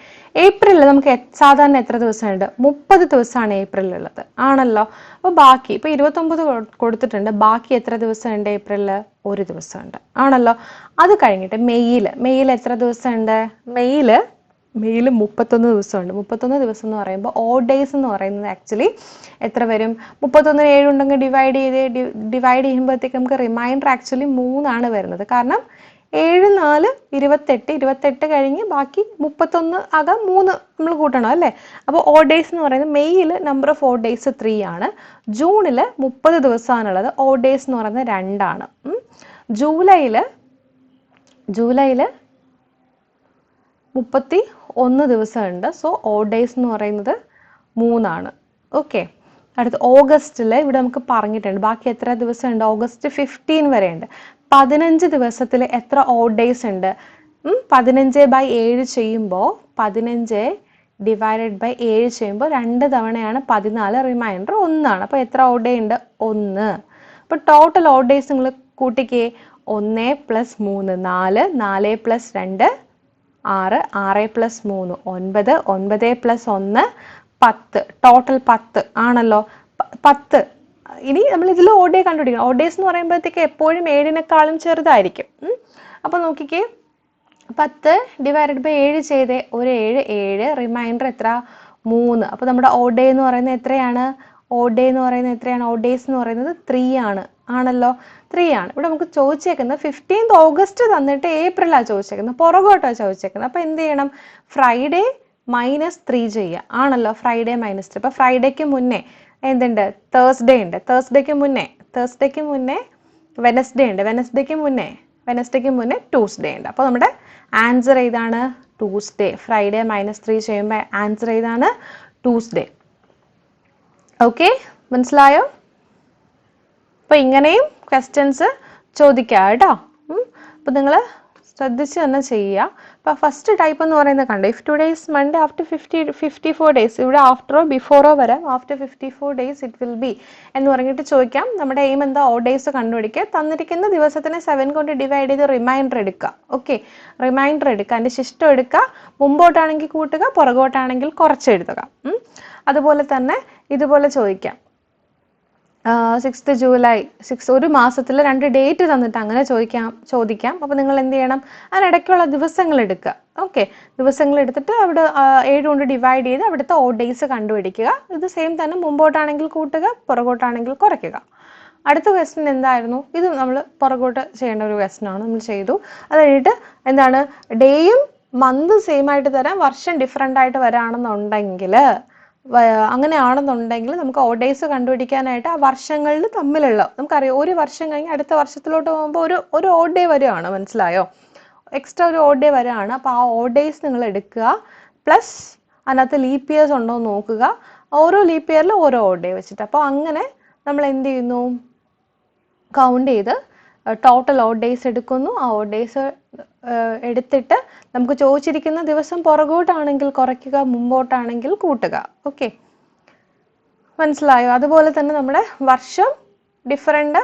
ഏപ്രിലിൽ നമുക്ക് സാധാരണ എത്ര ദിവസമുണ്ട്? 30 ദിവസമാണ് ഏപ്രിലുള്ളത് ആണല്ലോ. അപ്പോൾ ബാക്കി ഇപ്പോൾ 29 കൊടുത്തിട്ടുണ്ട്, ബാക്കി എത്ര ദിവസമുണ്ട് ഏപ്രിലിൽ? 1 ദിവസമുണ്ട് ആണല്ലോ. അത് കഴിഞ്ഞിട്ട് മെയ്യിൽ എത്ര ദിവസമുണ്ട്? മെയ്യിൽ 31 ദിവസമുണ്ട്. 31 ദിവസം എന്ന് പറയുമ്പോൾ ഓഡ് ഡേയ്സ് എന്ന് പറയുന്നത് ആക്ച്വലി എത്ര വരും? 31 7 ഉണ്ടെങ്കിൽ ഡിവൈഡ് ചെയ്യുമ്പോഴത്തേക്ക് നമുക്ക് റിമൈൻഡർ ആക്ച്വലി 3 ആണ് വരുന്നത്. കാരണം 7 4 28 കഴിഞ്ഞ് ബാക്കി 31 ആകാം 3 നമ്മൾ കൂട്ടണം അല്ലേ. അപ്പോൾ ഓഡ് ഡേയ്സ് എന്ന് പറയുന്നത് മെയ്യിൽ നമ്പർ ഓഫ് ഓഡ് ഡേയ്സ് 3 ആണ്, ജൂണിൽ 30 ദിവസമാണുള്ളത്, ഓഡ് ഡേയ്സ് എന്ന് പറയുന്നത് 2 ആണ്. ജൂലൈയിൽ 31 ദിവസമുണ്ട്, സോ ഓഡ് ഡേയ്സ് എന്ന് പറയുന്നത് 3 ആണ്. ഓക്കെ, അടുത്ത് ഓഗസ്റ്റിൽ ഇവിടെ നമുക്ക് പറഞ്ഞിട്ടുണ്ട് ബാക്കി എത്ര ദിവസമുണ്ട്? ഓഗസ്റ്റ് 15 വരെ ഉണ്ട്. 15 ദിവസത്തിൽ എത്ര ഓഡ് ഡേയ്സ് ഉണ്ട്? 15/7 ചെയ്യുമ്പോൾ 15 ÷ 7 ചെയ്യുമ്പോൾ 2 തവണയാണ് 14, റിമൈൻഡർ 1 ആണ്. അപ്പോൾ എത്ര ഓഡ് ഡേ ഉണ്ട്? 1. അപ്പോൾ ടോട്ടൽ ഓഡ് ഡേയ്സ് നിങ്ങൾ കൂട്ടിക്കേ. 1 + 3 4, 4 + 2 6, 6 + 3 9, 9 + 1 10, ടോട്ടൽ 10 ആണല്ലോ. 10. ഇനി നമ്മൾ ഇതിൽ ഓഡ് ഡേ കണ്ടുപിടിക്കണം. ഓഡ് ഡേയ്സ് എന്ന് പറയുമ്പോഴത്തേക്ക് എപ്പോഴും 7നേക്കാളും ചെറുതായിരിക്കും. അപ്പോൾ നോക്കിക്കേ, 10 ÷ 7 ചെയ്തേ, ഒരു 7, റിമൈൻഡർ എത്ര? 3. അപ്പോൾ നമ്മുടെ ഓഡ് ഡേ എന്ന് പറയുന്നത് എത്രയാണ്? ഓഡ് ഡേയ്സ് എന്ന് പറയുന്നത് 3 ആണ് ആണല്ലോ. 3 ആണ്. ഇവിടെ നമുക്ക് ചോദിച്ചേക്കുന്നത് 15th ഓഗസ്റ്റ് തന്നിട്ട് ഏപ്രിലാണ് ചോദിച്ചേക്കുന്നത്, പുറകോട്ടാണ് ചോദിച്ചേക്കുന്നത്. അപ്പോൾ എന്ത് ചെയ്യണം? ഫ്രൈഡേ -3 ചെയ്യുക ആണല്ലോ. ഫ്രൈഡേ -3. അപ്പോൾ ഫ്രൈഡേക്ക് മുന്നേ എന്തുണ്ട്? തേഴ്സ്ഡേ ഉണ്ട്. തേഴ്സ്ഡേക്ക് മുന്നേ വെനസ്ഡേ ഉണ്ട്. വെനസ്ഡേക്ക് മുന്നേ ട്യൂസ്ഡേ ഉണ്ട്. അപ്പോൾ നമ്മുടെ ആൻസർ ഏതാണ്? ട്യൂസ്ഡേ. ഫ്രൈഡേ -3 ചെയ്യുമ്പോൾ ആൻസർ ഏതാണ്? ട്യൂസ്ഡേ. ഓക്കെ, മനസ്സിലായോ? അപ്പോൾ ഇങ്ങനെയും ക്വസ്റ്റ്യൻസ് ചോദിക്കാം കേട്ടോ. അപ്പോൾ നിങ്ങൾ ശ്രദ്ധിച്ച് തന്നെ ചെയ്യുക. അപ്പോൾ ഫസ്റ്റ് ടൈപ്പ് എന്ന് പറയുന്നത് കണ്ടോ, if today is Monday after 54 days, ഇവിടെ ആഫ്റ്ററോ ബിഫോറോ വരാം, after 54 days it will B എന്ന് പറഞ്ഞിട്ട് ചോദിക്കാം. നമ്മുടെ എയിം എന്താ, ഓഡ് ഡേയ്സ് കണ്ടുപിടിക്കുക. തന്നിരിക്കുന്ന ദിവസത്തിനെ 7 കൊണ്ട് ഡിവൈഡ് ചെയ്ത് റിമൈൻഡർ എടുക്കുക. ഓക്കെ, റിമൈൻഡർ എടുക്കുക, അതിൻ്റെ ശിഷ്ടം എടുക്കുക, മുമ്പോട്ടാണെങ്കിൽ കൂട്ടുക, പുറകോട്ടാണെങ്കിൽ കുറച്ച് എഴുതുക. അതുപോലെ തന്നെ ഇതുപോലെ ചോദിക്കാം, 6th ജൂലൈ, ഒരു മാസത്തിൽ 2 ഡേറ്റ് തന്നിട്ട് അങ്ങനെ ചോദിക്കാം. അപ്പോൾ നിങ്ങൾ എന്ത് ചെയ്യണം, അതിനിടയ്ക്കുള്ള ദിവസങ്ങൾ എടുക്കുക. ഓക്കെ, ദിവസങ്ങൾ എടുത്തിട്ട് അവിടെ 7 കൊണ്ട് ഡിവൈഡ് ചെയ്ത് അവിടുത്തെ ഓഡ് ഡേയ്സ് കണ്ടുപിടിക്കുക. ഇത് സെയിം തന്നെ, മുമ്പോട്ടാണെങ്കിൽ കൂട്ടുക, പുറകോട്ടാണെങ്കിൽ കുറയ്ക്കുക. അടുത്ത ക്വസ്റ്റ്യൻ എന്തായിരുന്നു, ഇത് നമ്മൾ പുറകോട്ട് ചെയ്യേണ്ട ഒരു ക്വസ്റ്റ്യൻ ആണ്, നമ്മൾ ചെയ്തു. അത് കഴിഞ്ഞിട്ട് എന്താണ്, ഡേയും മന്ത് സെയിം ആയിട്ട് തരാം, വർഷം ഡിഫറെൻ്റ് ആയിട്ട് വരാണെന്നുണ്ടെങ്കിൽ, അങ്ങനെയാണെന്നുണ്ടെങ്കിൽ നമുക്ക് ഓഡ് ഡേയ്സ് കണ്ടുപിടിക്കാനായിട്ട് ആ വർഷങ്ങളിൽ തമ്മിലുള്ള, നമുക്കറിയാം ഒരു വർഷം കഴിഞ്ഞ് അടുത്ത വർഷത്തിലോട്ട് പോകുമ്പോൾ ഒരു ഓഡ് ഡേ വരികയാണ്, മനസ്സിലായോ, എക്സ്ട്രാ ഒരു ഓഡ് ഡേ വരികയാണ്. അപ്പോൾ ആ ഓഡ് ഡേയ്സ് നിങ്ങൾ എടുക്കുക, പ്ലസ് അതിനകത്ത് ലീപ്പ് ഇയേഴ്സ് ഉണ്ടോ എന്ന് നോക്കുക, ഓരോ ലീപ്പ് ഇയറിൽ ഓരോ ഓഡ് ഡേ വെച്ചിട്ട്. അപ്പോൾ അങ്ങനെ നമ്മൾ എന്ത് ചെയ്യുന്നു, കൗണ്ട് ചെയ്ത് ടോട്ടൽ ഓഡ് ഡേയ്സ് എടുക്കുന്നു. ആ ഓഡ് ഡേയ്സ് എടുത്തിട്ട് നമുക്ക് ചോദിച്ചിരിക്കുന്ന ദിവസം പുറകോട്ടാണെങ്കിൽ കുറയ്ക്കുക, മുമ്പോട്ടാണെങ്കിൽ കൂട്ടുക. ഓക്കെ, മനസ്സിലായോ? അതുപോലെ തന്നെ നമ്മുടെ വർഷം ഡിഫറെൻ്റ്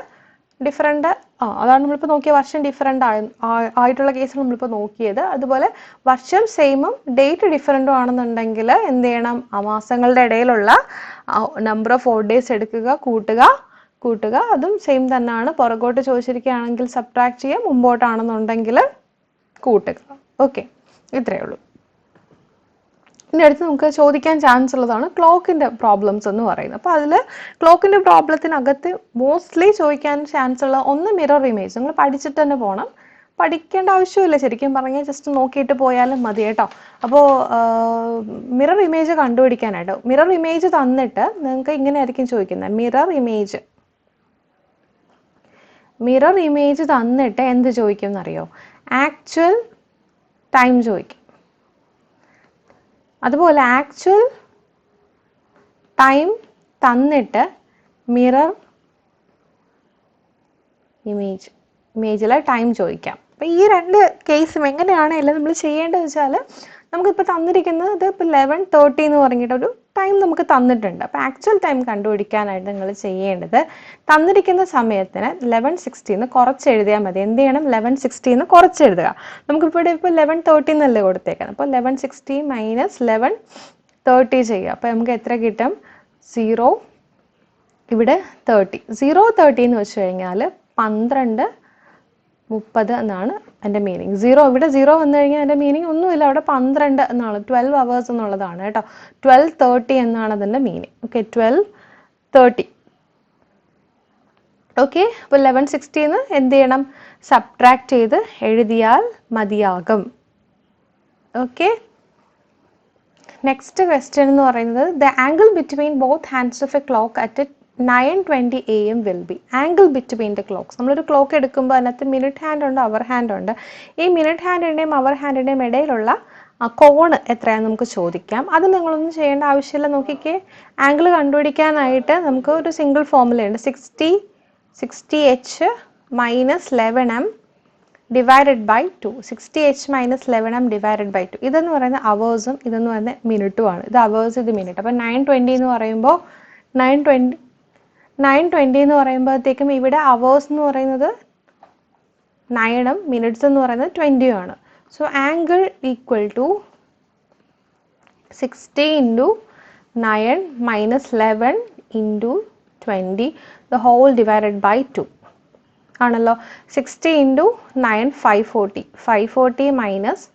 അതാണ് നമ്മളിപ്പോൾ നോക്കിയ വർഷം ഡിഫറെൻ്റ് ആയിട്ടുള്ള കേസ് നമ്മളിപ്പോൾ നോക്കിയത്. അതുപോലെ വർഷം സെയിമും ഡേറ്റ് ഡിഫറെൻറ്റും ആണെന്നുണ്ടെങ്കിൽ എന്ത് ചെയ്യണം, ആ മാസങ്ങളുടെ ഇടയിലുള്ള നമ്പർ ഓഫ് ഓഡ് ഡേയ്സ് എടുക്കുക, കൂട്ടുക. അതും സെയിം തന്നെയാണ്. പുറകോട്ട് ചോദിച്ചിരിക്കുകയാണെങ്കിൽ സബ്ട്രാക്ട് ചെയ്യുക, മുമ്പോട്ടാണെന്നുണ്ടെങ്കിൽ കൂട്ടുക. ഓക്കെ, ഇത്രയേ ഉള്ളൂ. ഇനി അടുത്ത് നമുക്ക് ചോദിക്കാൻ ചാൻസ് ഉള്ളതാണ് ക്ലോക്കിൻ്റെ പ്രോബ്ലംസ് എന്ന് പറയുന്നത്. അപ്പോൾ അതിൽ ക്ലോക്കിൻ്റെ പ്രോബ്ലത്തിനകത്ത് മോസ്റ്റ്ലി ചോദിക്കാൻ ചാൻസ് ഉള്ള ഒന്ന് മിറർ ഇമേജ്. നിങ്ങൾ പഠിച്ചിട്ട് തന്നെ പോകണം, പഠിക്കേണ്ട ആവശ്യമില്ല ശരിക്കും പറഞ്ഞാൽ, ജസ്റ്റ് നോക്കിയിട്ട് പോയാലും മതി കേട്ടോ. അപ്പോൾ മിറർ ഇമേജ് കണ്ടുപിടിക്കാനായിട്ട്, മിറർ ഇമേജ് തന്നിട്ട് നിങ്ങൾക്ക് ഇങ്ങനെ ആയിരിക്കും ചോദിക്കുന്നത്, മിറർ ഇമേജ് തന്നിട്ട് എന്ത് ചോദിക്കും എന്നറിയോ, ആക്ച്വൽ ടൈം ചോദിക്കും. അതുപോലെ ആക്ച്വൽ ടൈം തന്നിട്ട് മിറർ ഇമേജിലെ ടൈം ചോദിക്കാം. അപ്പം ഈ രണ്ട് കേസും എങ്ങനെയാണ് നമ്മൾ ചെയ്യേണ്ടത് വെച്ചാൽ, നമുക്കിപ്പോൾ തന്നിരിക്കുന്നത് ഇത് ഇപ്പോൾ 11:30 എന്ന് പറഞ്ഞിട്ടൊരു ടൈം നമുക്ക് തന്നിട്ടുണ്ട്. അപ്പോൾ ആക്ച്വൽ ടൈം കണ്ടുപിടിക്കാനായിട്ട് നിങ്ങൾ ചെയ്യേണ്ടത്, തന്നിരിക്കുന്ന സമയത്തിന് 11:60 കുറച്ച് എഴുതിയാൽ മതി. എന്ത് ചെയ്യണം, 11:60 കുറച്ച് എഴുതുക. നമുക്കിപ്പോൾ 11:30 എന്നല്ലേ കൊടുത്തേക്കുന്നത്, അപ്പോൾ 11:60 മൈനസ് 11:30 ചെയ്യുക. അപ്പോൾ നമുക്ക് എത്ര കിട്ടും, 0 ഇവിടെ 30. 0:30 എന്ന് വെച്ച് കഴിഞ്ഞാൽ 12:30 എന്നാണ് എൻ്റെ മീനിങ്. ഇവിടെ 0 വന്നു കഴിഞ്ഞാൽ എൻ്റെ മീനിങ് ഒന്നുമില്ല, അവിടെ 12 എന്നാണ്, 12 hours എന്നുള്ളതാണ് കേട്ടോ. 12:30 എന്നാണ് അതിൻ്റെ മീനിങ്. ഓക്കെ, 12:30. ഓക്കെ, അപ്പോൾ 11:60 എന്ത് ചെയ്യണം, സബ്ട്രാക്ട് ചെയ്ത് എഴുതിയാൽ മതിയാകും. ഓക്കെ, നെക്സ്റ്റ് ക്വസ്റ്റ്യൻ എന്ന് പറയുന്നത്, the angle between both hands of A clock at 9:20 AM will be. Angle between the clocks, നമ്മളൊരു ക്ലോക്ക് എടുക്കുമ്പോൾ അതിനകത്ത് മിനിറ്റ് ഹാൻഡ് ഉണ്ട്, അവർ ഹാൻഡ് ഉണ്ട്. ഈ മിനിറ്റ് ഹാൻഡിൻ്റെയും അവർ ഹാൻഡിൻ്റെയും ഇടയിലുള്ള കോണ് എത്രയാണെന്ന് നമുക്ക് ചോദിക്കാം. അത് നിങ്ങളൊന്നും ചെയ്യേണ്ട ആവശ്യമില്ല. നോക്കിക്കേ, ആംഗിൾ കണ്ടുപിടിക്കാനായിട്ട് നമുക്ക് ഒരു സിംഗിൾ ഫോർമുലയുണ്ട്, 60h minus 11m divided by 2. 60h minus 11m divided by 2. ഇതെന്ന് പറയുന്നത് അവേഴ്സും ഇതെന്ന് പറയുന്നത് മിനിറ്റുമാണ്. ഇത് അവേഴ്സ്, ഇത് മിനിറ്റ്. അപ്പോൾ 9:20 എന്ന് പറയുമ്പോൾ 9:20 എന്ന് പറയുമ്പോഴത്തേക്കും ഇവിടെ അവേഴ്സ് എന്ന് പറയുന്നത് 9ഉം മിനിറ്റ്സ് എന്ന് പറയുന്നത് 20 ആണ്. So angle equal to 60 × 9 minus 11 × 20 the whole divided by 2 ആണല്ലോ. 60 × 9 540. 540 minus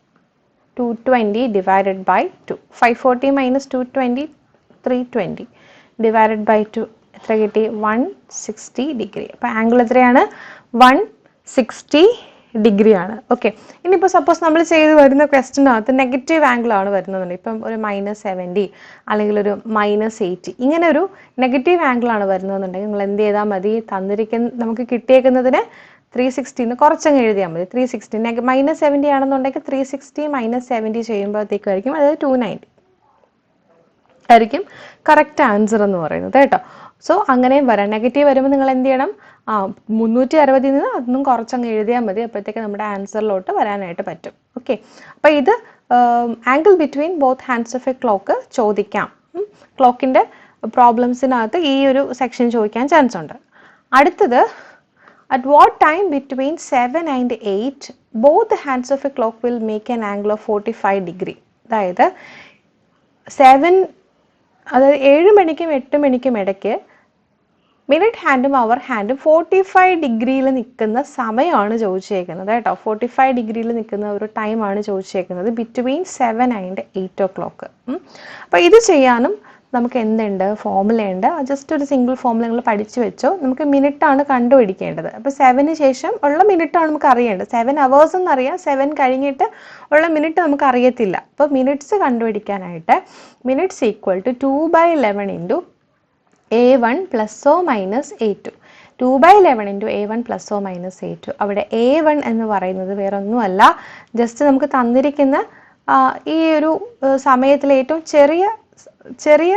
220 divided by 2. 540 minus 220 320 divided by 2 എത്ര കിട്ടി, 160 ഡിഗ്രി. അപ്പോൾ ആംഗിൾ എത്രയാണ്, 160 ഡിഗ്രി ആണ്. ഓക്കെ, ഇനിയിപ്പോൾ സപ്പോസ് നമ്മൾ ചെയ്ത് വരുന്ന ക്വസ്റ്റ്യനകത്ത് നെഗറ്റീവ് ആംഗിൾ ആണ് വരുന്നതുണ്ട്. ഇപ്പം ഒരു -70 അല്ലെങ്കിൽ ഒരു -80 ഇങ്ങനെ ഒരു നെഗറ്റീവ് ആംഗിൾ ആണ് വരുന്നതെന്നുണ്ടെങ്കിൽ നിങ്ങൾ എന്ത് ചെയ്താൽ മതി, നമുക്ക് കിട്ടിയേക്കുന്നതിന് 360 കുറച്ചങ്ങ് എഴുതിയാൽ മതി. 360 -70 ആണെന്നുണ്ടെങ്കിൽ 360 -70 ചെയ്യുമ്പോഴത്തേക്കായിരിക്കും അതായത് 290 ആയിരിക്കും കറക്റ്റ് ആൻസർ എന്ന് പറയുന്നത് കേട്ടോ. സോ അങ്ങനെയും വരാം. നെഗറ്റീവ് വരുമ്പോൾ നിങ്ങൾ എന്ത് ചെയ്യണം? 360 നിന്ന് അതൊന്നും കുറച്ചങ്ങ് എഴുതിയാൽ മതി. അപ്പോഴത്തേക്ക് നമ്മുടെ ആൻസറിലോട്ട് വരാനായിട്ട് പറ്റും. ഓക്കെ, അപ്പോൾ ഇത് angle between both hands of A clock ചോദിക്കാം. ക്ലോക്കിൻ്റെ പ്രോബ്ലംസിനകത്ത് ഈ ഒരു സെക്ഷൻ ചോദിക്കാൻ ചാൻസ് ഉണ്ട്. അടുത്തത്, at what time between 7 and 8 both the hands of a clock will make an angle of 45 degree? അതായത് 7 മണിക്കും 8 മണിക്കും ഇടയ്ക്ക് മിനിറ്റ് ഹാൻഡും അവർ ഹാൻഡും 45 ഡിഗ്രിയിൽ നിൽക്കുന്ന സമയമാണ് ചോദിച്ചേക്കുന്നത് കേട്ടോ. 45 ഡിഗ്രിയിൽ നിൽക്കുന്ന ഒരു ടൈമാണ് ചോദിച്ചേക്കുന്നത് ബിറ്റ്വീൻ 7 ആൻഡ് 8 o'clock. അപ്പോൾ ഇത് ചെയ്യാനും നമുക്ക് എന്തുണ്ട്? ഫോർമുലയുണ്ട്. ജസ്റ്റ് ഒരു സിംഗിൾ ഫോർമുല നിങ്ങൾ പഠിച്ചു വെച്ചോ. നമുക്ക് മിനിറ്റാണ് കണ്ടുപിടിക്കേണ്ടത്. അപ്പോൾ 7 ശേഷം ഉള്ള മിനിറ്റാണ് നമുക്ക് അറിയേണ്ടത്. 7 hours എന്നറിയാം, 7 കഴിഞ്ഞിട്ട് ഉള്ള മിനിറ്റ് നമുക്ക് അറിയത്തില്ല. അപ്പോൾ മിനിറ്റ്സ് കണ്ടുപിടിക്കാനായിട്ട് minutes equal to 2/11 into A1 plus or minus A2. 2/11 into A1 plus or minus A2. അവിടെ A1 എന്ന് പറയുന്നത് വേറെ ഒന്നുമല്ല, ജസ്റ്റ് നമുക്ക് തന്നിരിക്കുന്ന ഈ ഒരു സമയത്തിൽ ഏറ്റവും ചെറിയ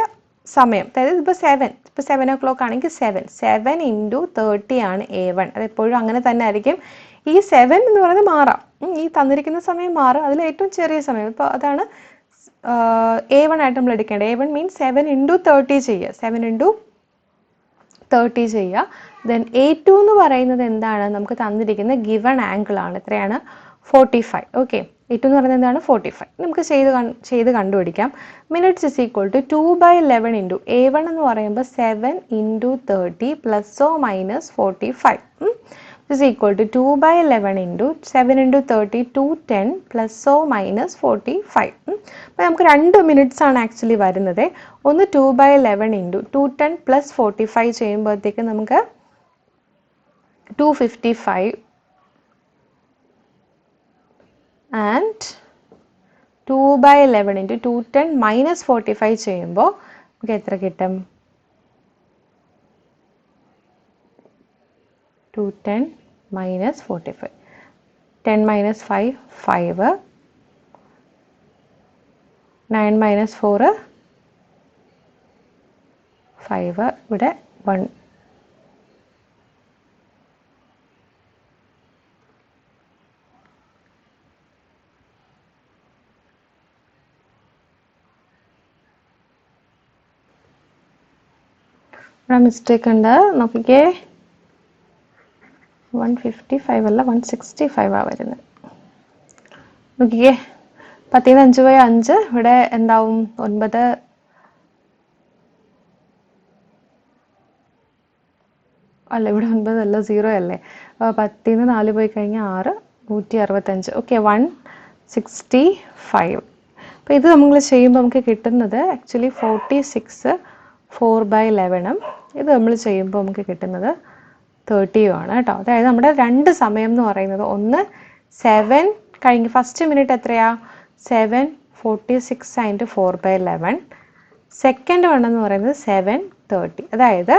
സമയം, അതായത് ഇപ്പോൾ 7 o'clock ആണെങ്കിൽ 7 into 30 ആണ് A1. അതെപ്പോഴും അങ്ങനെ തന്നെ ആയിരിക്കും. ഈ 7 എന്ന് പറയുന്നത് മാറാം, ഈ തന്നിരിക്കുന്ന സമയം മാറാം, അതിൽ ഏറ്റവും ചെറിയ സമയം. ഇപ്പോൾ അതാണ് A1 ആയിട്ട് നമ്മൾ എടുക്കേണ്ടത്. A1 മീൻസ് 7 into 30 ചെയ്യുക, 7 into 30 ചെയ്യുക. ദെൻ A2 എന്ന് പറയുന്നത് എന്താണ്? നമുക്ക് തന്നിരിക്കുന്ന ഗിവൺ ആംഗിൾ ആണ്. എത്രയാണ്? 45. ഓക്കെ, A2 എന്ന് പറയുന്നത് എന്താണ്? 45. നമുക്ക് ചെയ്ത് കണ്ടുപിടിക്കാം. Minutes is equal to 2/11 into A1 എന്ന് പറയുമ്പോൾ 7 into 30 plus oh minus 45 is equal to 2/11 into 7 into 30 210 plus or minus 45. അപ്പോൾ നമുക്ക് 2 മിനിറ്റ്സ് ആണ് ആക്ച്വലി വരുന്നത്. ഒന്ന് 2/11 into 210 plus 45 ചെയ്യുമ്പോഴത്തേക്ക് നമുക്ക് 255 and 2/11 into 210 minus 45 ചെയ്യുമ്പോൾ നമുക്ക് എത്ര കിട്ടും? 210 minus 45. 10 minus 5, 5. 9 minus 4, 5. ഇവിടെ 1. മിസ്റ്റേക്ക് ഉണ്ട്, നോക്കിക്കേ. 155 അല്ല 165 വരുന്നത്. നോക്കിക്കേ, 10/5/5 ഇവിടെ എന്താവും? 9. അല്ല, ഇവിടെ 9 അല്ല, 0 അല്ലേ. 10/4 പോയി കഴിഞ്ഞാൽ 6, 165. ഓക്കെ, 165. അപ്പോൾ ഇത് നമ്മൾ ചെയ്യുമ്പോൾ നമുക്ക് കിട്ടുന്നത് ആക്ച്വലി 46 4/11. ഇത് നമ്മൾ ചെയ്യുമ്പോൾ നമുക്ക് കിട്ടുന്നത് 30 ആണ് കേട്ടോ. അതായത് നമ്മുടെ 2 സമയം എന്ന് പറയുന്നത്, ഒന്ന് 7 കഴിഞ്ഞ് ഫസ്റ്റ് മിനിറ്റ് എത്രയാ? 7:46 ആൻഡ് 4/11. സെക്കൻഡ് വൺ എന്ന് പറയുന്നത് 7:30. അതായത്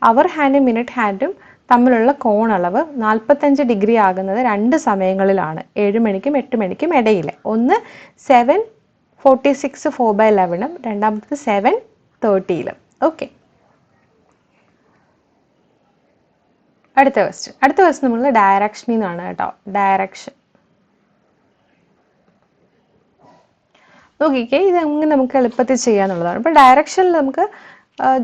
അവർ ഹാൻഡും മിനിറ്റ് ഹാൻഡും തമ്മിലുള്ള കോണളവ് 45 ഡിഗ്രി ആകുന്നത് 2 സമയങ്ങളിലാണ്, 7 മണിക്കും 8 മണിക്കും ഇടയിൽ. ഒന്ന് 7:46 4/11, രണ്ടാമത്തെ 7:30. ഓക്കെ, അടുത്ത ക്വസ്റ്റ്യൻ നമ്മൾ ഡയറക്ഷനിൽ നിന്നാണ് കേട്ടോ. ഡയറക്ഷൻ നോക്കിക്കേ, ഇത് എങ്ങനെ നമുക്ക് എളുപ്പത്തിൽ ചെയ്യാന്നുള്ളതാണ്. ഇപ്പോൾ ഡയറക്ഷനിൽ നമുക്ക്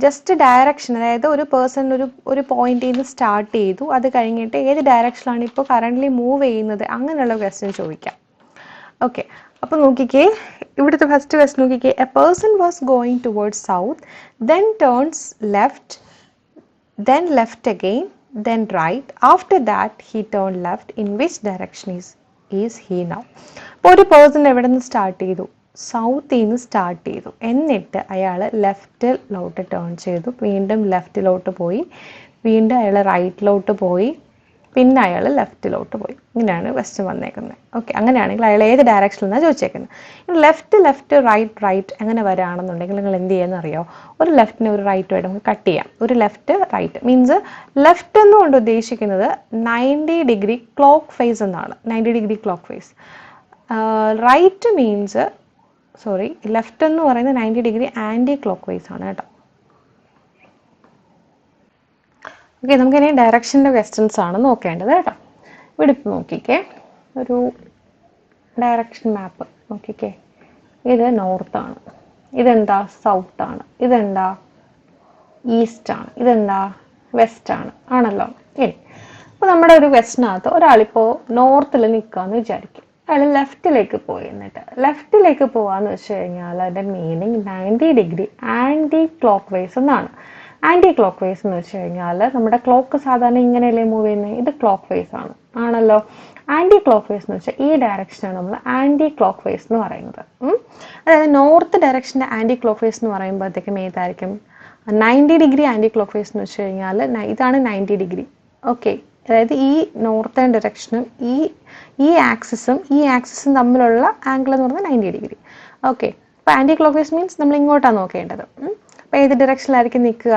ജസ്റ്റ് ഡയറക്ഷൻ, അതായത് ഒരു പേഴ്സൺ ഒരു പോയിന്റിൽ നിന്ന് സ്റ്റാർട്ട് ചെയ്തു, അത് കഴിഞ്ഞിട്ട് ഏത് ഡയറക്ഷനിലാണ് ഇപ്പോൾ കറൻ്റ്ലി മൂവ് ചെയ്യുന്നത്, അങ്ങനെയുള്ള ക്വസ്റ്റ്യൻ ചോദിക്കാം. ഓക്കെ, അപ്പോൾ നോക്കിക്കേ, ഇവിടുത്തെ ഫസ്റ്റ് ക്വസ്റ്റ്യൻ നോക്കിക്കേ. A person was going towards south, then turns left, then left again, then right. After that he turned left. In which direction is he now? അപ്പോൾ ഒരു person എവിടെ നിന്ന് സ്റ്റാർട്ട് ചെയ്തു? സൗത്തിൽ നിന്ന് സ്റ്റാർട്ട് ചെയ്തു. എന്നിട്ട് അയാൾ ലെഫ്റ്റിലോട്ട് ടേൺ ചെയ്തു, വീണ്ടും ലെഫ്റ്റിലോട്ട് പോയി, വീണ്ടും അയാൾ റൈറ്റിലോട്ട് പോയി, പിന്നെ അയാൾ ലെഫ്റ്റിലോട്ട് പോയി. ഇങ്ങനെയാണ് ക്വസ്റ്റ്യൻ വന്നേക്കുന്നത്. ഓക്കെ, അങ്ങനെയാണെങ്കിൽ അയാൾ ഏത് ഡയറക്ഷനിൽ നിന്നാണ് ചോദിച്ചേക്കുന്നത്. ലെഫ്റ്റ് റൈറ്റ് എങ്ങനെ വരാണെന്നുണ്ടെങ്കിൽ നിങ്ങൾ എന്ത് ചെയ്യുമെന്ന് അറിയോ? ഒരു ലെഫ്റ്റിനെ ഒരു റൈറ്റുമായിട്ട് നമുക്ക് കട്ട് ചെയ്യാം. ഒരു ലെഫ്റ്റ് റൈറ്റ് മീൻസ് ലെഫ്റ്റ് എന്നുകൊണ്ട് ഉദ്ദേശിക്കുന്നത് 90 ഡിഗ്രി ക്ലോക്ക് ഫേസ് എന്നാണ്. 90 degree clock face. Right means left എന്ന് പറയുന്നത് 90 ഡിഗ്രി ആൻറ്റി ക്ലോക്ക് വൈസ് ആണ് കേട്ടോ. ഓക്കെ, നമുക്കിനി ഡയറക്ഷൻ്റെ ക്വസ്റ്റ്യൻസ് ആണ് നോക്കേണ്ടത് കേട്ടോ. ഇവിടെ ഇപ്പം നോക്കിക്കേ, ഒരു ഡയറക്ഷൻ മാപ്പ് നോക്കിക്കേ. ഇത് നോർത്താണ്, ഇതെന്താ സൗത്താണ്, ഇതെന്താ ഈസ്റ്റാണ്, ഇതെന്താ വെസ്റ്റാണ് ആണല്ലോ. ഇനി അപ്പോൾ നമ്മുടെ ഒരു ക്വസ്റ്റിനകത്ത് ഒരാളിപ്പോൾ നോർത്തിൽ നിൽക്കുകയെന്ന് വിചാരിക്കും. അയാൾ ലെഫ്റ്റിലേക്ക് പോയി. എന്നിട്ട് ലെഫ്റ്റിലേക്ക് പോകാന്ന് വെച്ച് കഴിഞ്ഞാൽ അതിൻ്റെ meaning 90 degree anticlockwise എന്നാണ്. ആൻറ്റി ക്ലോക്ക് വൈസ് എന്ന് വെച്ച് കഴിഞ്ഞാൽ നമ്മുടെ ക്ലോക്ക് സാധാരണ ഇങ്ങനെയല്ലേ മൂവ് ചെയ്യുന്നത്, ഇത് ക്ലോക്ക് വൈസ് ആണ് ആണല്ലോ. ആൻറ്റി ക്ലോക്ക് വൈസ് എന്ന് വെച്ചാൽ ഈ ഡയറക്ഷനാണ് നമ്മൾ ആൻറ്റി ക്ലോക്ക് വൈസ് എന്ന് പറയുന്നത്. അതായത് നോർത്ത് ഡയറക്ഷൻ്റെ ആൻറ്റി ക്ലോക്ക് വൈസ് എന്ന് പറയുമ്പോഴത്തേക്കും ഏതായിരിക്കും? 90 ഡിഗ്രി ആൻറ്റി ക്ലോക്ക് വൈസ് എന്ന് വെച്ച് കഴിഞ്ഞാൽ ഇതാണ് 90 ഡിഗ്രി. ഓക്കെ, അതായത് ഈ നോർത്തേൺ ഡയറക്ഷനും ഈ ആക്സിസും തമ്മിലുള്ള ആംഗിൾ എന്ന് പറയുന്നത് 90 ഡിഗ്രി. ഓക്കെ, അപ്പോൾ ആൻറ്റി ക്ലോക്ക് വൈസ് മീൻസ് നമ്മൾ ഇങ്ങോട്ടാണ് നോക്കേണ്ടത്. അപ്പോൾ ഏത് ഡയറക്ഷനിലായിരിക്കും നിൽക്കുക?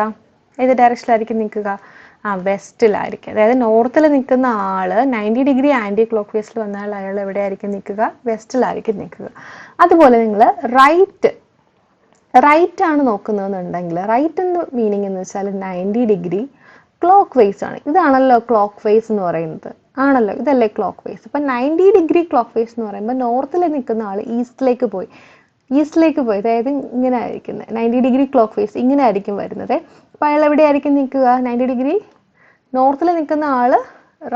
വെസ്റ്റിലായിരിക്കും. അതായത് നോർത്തിൽ നിൽക്കുന്ന ആൾ 90 ഡിഗ്രി ആൻറ്റി ക്ലോക്ക് വൈസിൽ വന്നാൽ അയാൾ എവിടെയായിരിക്കും നിൽക്കുക? വെസ്റ്റിലായിരിക്കും നിൽക്കുക. അതുപോലെ നിങ്ങൾ റൈറ്റ് ആണ് നോക്കുന്നതെന്നുണ്ടെങ്കിൽ റൈറ്റ് എന്ന് മീനിങ് എന്ന് വെച്ചാൽ 90 ഡിഗ്രി ക്ലോക്ക് വൈസ് ആണ്. ഇതാണല്ലോ ക്ലോക്ക് വൈസ് എന്ന് പറയുന്നത് ആണല്ലോ, ഇതല്ലേ ക്ലോക്ക് വൈസ്. അപ്പം 90 ഡിഗ്രി ക്ലോക്ക് വൈസ് എന്ന് പറയുമ്പോൾ നോർത്തിൽ നിൽക്കുന്ന ആൾ ഈസ്റ്റിലേക്ക് പോയി, അതായത് ഇങ്ങനെ ആയിരിക്കുന്നത് 90 ഡിഗ്രി ക്ലോക്ക് വൈസ് ഇങ്ങനെ ആയിരിക്കും വരുന്നത്. അപ്പോൾ അയാൾ എവിടെയായിരിക്കും നിൽക്കുക? 90 ഡിഗ്രി നോർത്തിൽ നിൽക്കുന്ന ആൾ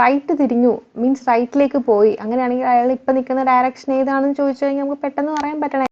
റൈറ്റ് തിരിഞ്ഞു, മീൻസ് റൈറ്റിലേക്ക് പോയി. അങ്ങനെയാണെങ്കിൽ അയാൾ ഇപ്പം നിൽക്കുന്ന ഡയറക്ഷൻ ഏതാണെന്ന് ചോദിച്ചു കഴിഞ്ഞാൽ നമുക്ക് പെട്ടെന്ന് പറയാൻ പറ്റണം